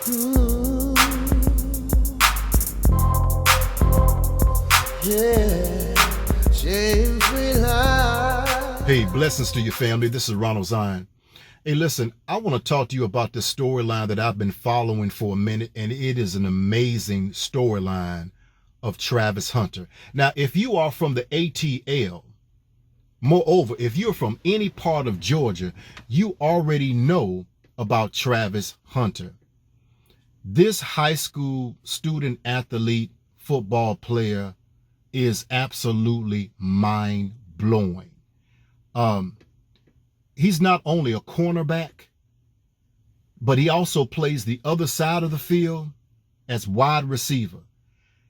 Ooh, yeah, shame-free life. Hey, blessings to your family. This is Ronald Zion. Hey, listen, I want to talk to you about this storyline that I've been following for a minute, and it is an amazing storyline of Travis Hunter. Now, if you are from the ATL, moreover, if you're from any part of Georgia, you already know about Travis Hunter. This high school student athlete football player is absolutely mind-blowing. He's not only a cornerback, but he also plays the other side of the field as wide receiver.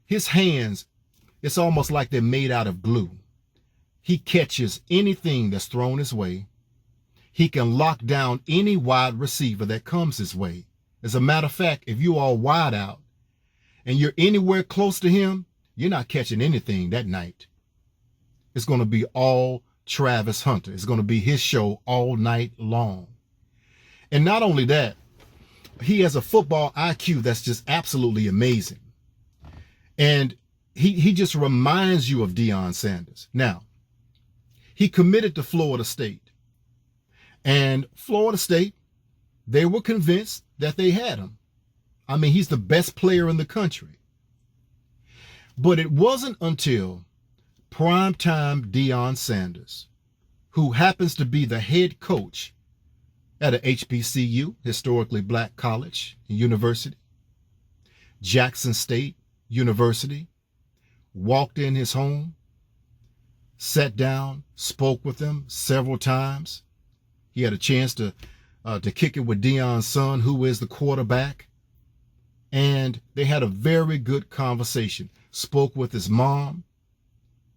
His hands, it's almost like they're made out of glue. He catches anything that's thrown his way. He can lock down any wide receiver that comes his way. As a matter of fact, if you are wide out and you're anywhere close to him, you're not catching anything that night. It's going to be all Travis Hunter. It's going to be his show all night long. And not only that, he has a football IQ that's just absolutely amazing. And he just reminds you of Deion Sanders. Now, he committed to Florida State. And Florida State, they were convinced that they had him. I mean, he's the best player in the country. But it wasn't until primetime Deion Sanders, who happens to be the head coach at a HBCU, historically black college and university, Jackson State University, walked in his home, sat down, spoke with him several times. He had a chance to kick it with Deion's son, who is the quarterback. And they had a very good conversation. Spoke with his mom.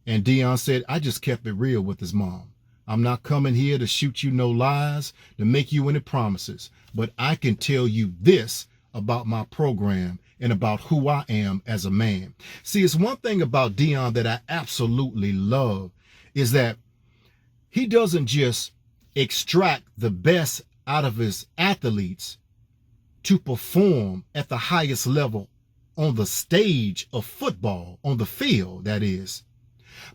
And Deion said, I just kept it real with his mom. I'm not coming here to shoot you no lies, to make you any promises. But I can tell you this about my program and about who I am as a man. See, it's one thing about Deion that I absolutely love is that he doesn't just extract the best out of his athletes to perform at the highest level on the stage of football, on the field, that is.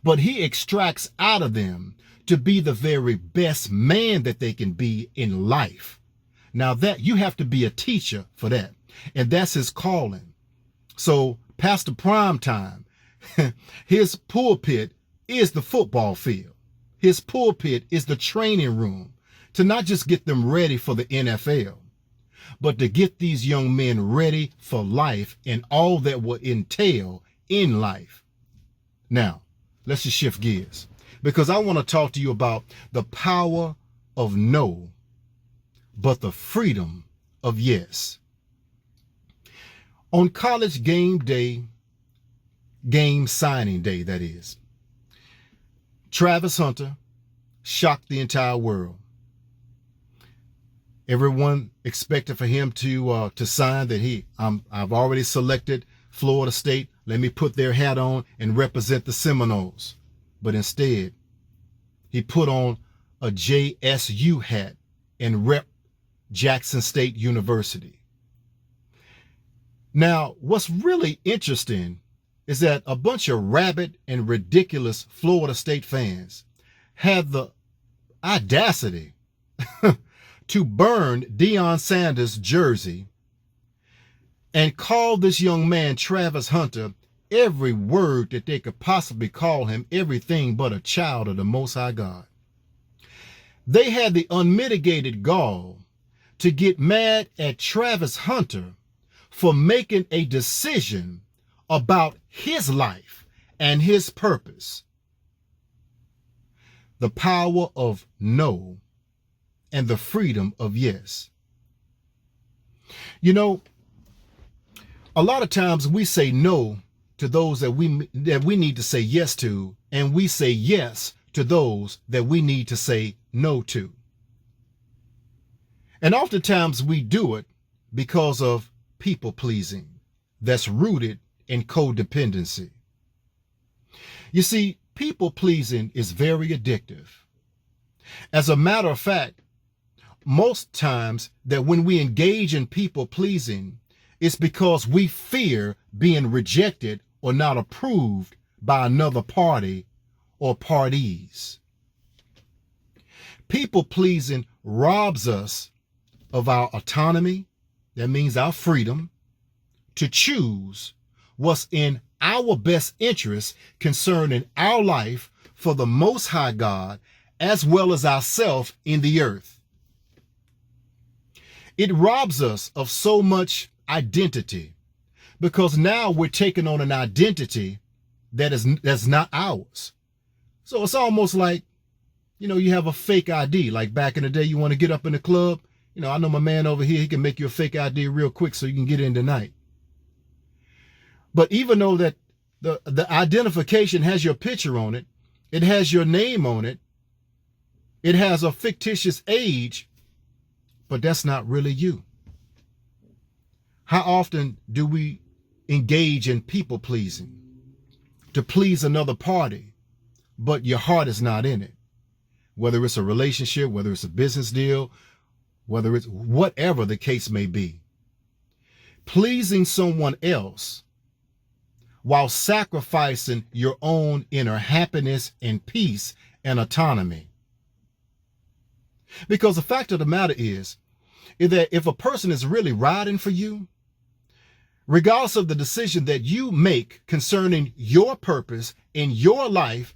But he extracts out of them to be the very best man that they can be in life. Now that you have to be a teacher for that. And that's his calling. So Pastor Primetime, his pulpit is the football field. His pulpit is the training room to not just get them ready for the NFL, but to get these young men ready for life and all that will entail in life. Now, let's just shift gears because I want to talk to you about the power of no, but the freedom of yes. On college game day, game signing day, that is, Travis Hunter shocked the entire world. Everyone expected for him to sign that I've already selected Florida State. Let me put their hat on and represent the Seminoles. But instead, he put on a JSU hat and rep Jackson State University. Now, what's really interesting is that a bunch of rabid and ridiculous Florida State fans had the audacity to burn Deion Sanders' jersey and call this young man, Travis Hunter, every word that they could possibly call him, everything but a child of the Most High God. They had the unmitigated gall to get mad at Travis Hunter for making a decision about his life and his purpose. The power of no and the freedom of yes. You know, a lot of times we say no to those that we need to say yes to, and we say yes to those that we need to say no to. And oftentimes we do it because of people pleasing that's rooted in codependency. You see, people pleasing is very addictive. As a matter of fact, most times that when we engage in people pleasing, it's because we fear being rejected or not approved by another party or parties. People pleasing robs us of our autonomy, that means our freedom, to choose what's in our best interest concerning our life for the Most High God, as well as ourselves in the earth. It robs us of so much identity because now we're taking on an identity that's not ours. So it's almost like, you have a fake ID. Like back in the day, you want to get up in the club. I know my man over here, he can make you a fake ID real quick so you can get in tonight. But even though that the identification has your picture on it, it has your name on it, it has a fictitious age, but that's not really you. How often do we engage in people pleasing to please another party, but your heart is not in it? Whether it's a relationship, whether it's a business deal, whether it's whatever the case may be. Pleasing someone else while sacrificing your own inner happiness and peace and autonomy. Because the fact of the matter is that if a person is really riding for you, regardless of the decision that you make concerning your purpose in your life,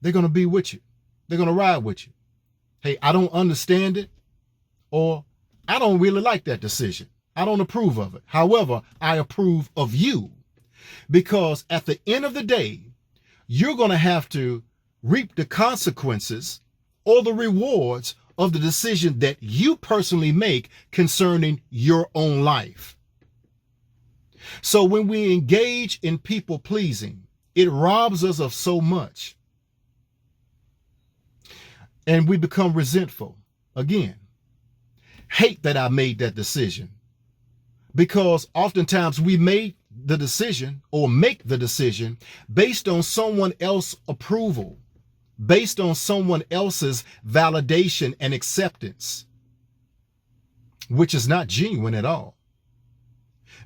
they're going to be with you. They're going to ride with you. Hey, I don't understand it, or I don't really like that decision. I don't approve of it. However, I approve of you, because at the end of the day, you're going to have to reap the consequences or the rewards of the decision that you personally make concerning your own life. So when we engage in people pleasing, it robs us of so much. And we become resentful. Again, hate that I made that decision. Because oftentimes we made the decision or make the decision based on someone else's approval, based on someone else's validation and acceptance, which is not genuine at all.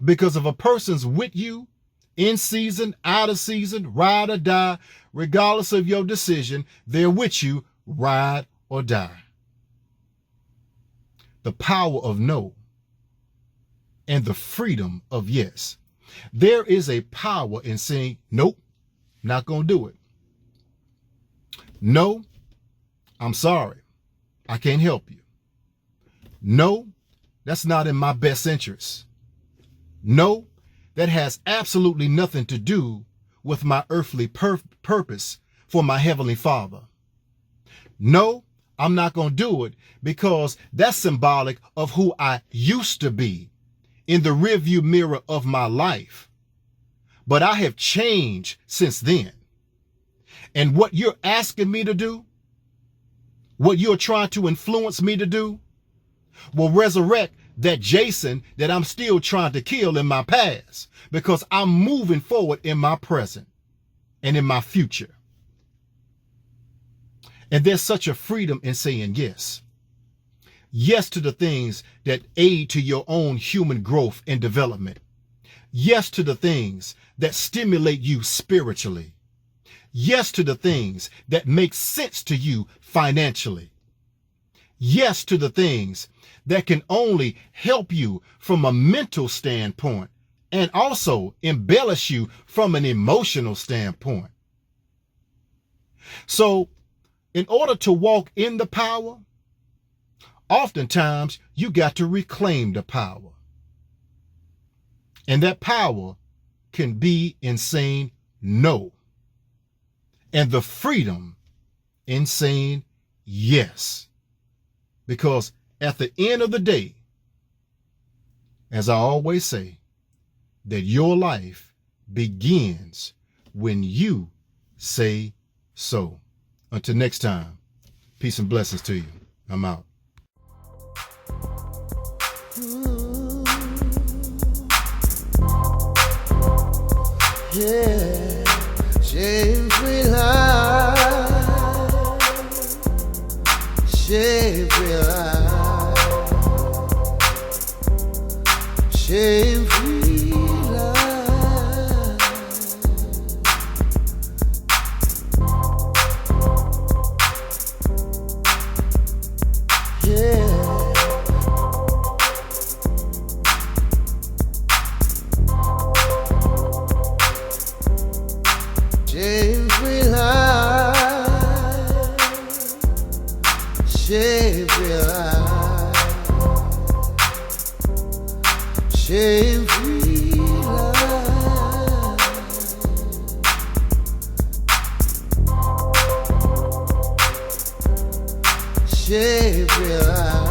Because if a person's with you in season, out of season, ride or die, regardless of your decision, they're with you, ride or die. The power of no and the freedom of yes. There is a power in saying, nope, not going to do it. No, I'm sorry. I can't help you. No, that's not in my best interest. No, that has absolutely nothing to do with my earthly purpose for my Heavenly Father. No, I'm not going to do it because that's symbolic of who I used to be in the rearview mirror of my life. But I have changed since then. And what you're asking me to do, what you're trying to influence me to do, will resurrect that Jason that I'm still trying to kill in my past, because I'm moving forward in my present and in my future. And there's such a freedom in saying yes. Yes to the things that aid to your own human growth and development. Yes to the things that stimulate you spiritually. Yes to the things that make sense to you financially. Yes to the things that can only help you from a mental standpoint and also embellish you from an emotional standpoint. So, in order to walk in the power, oftentimes you got to reclaim the power. And that power can be in saying no. And the freedom in saying yes. Because at the end of the day, as I always say, that your life begins when you say so. Until next time, peace and blessings to you. I'm out. Yeah, shame-free life, shame-free life, shame-free life. Yeah. Shame-free life. Shame-free life. Shame-free life. Shame-free life.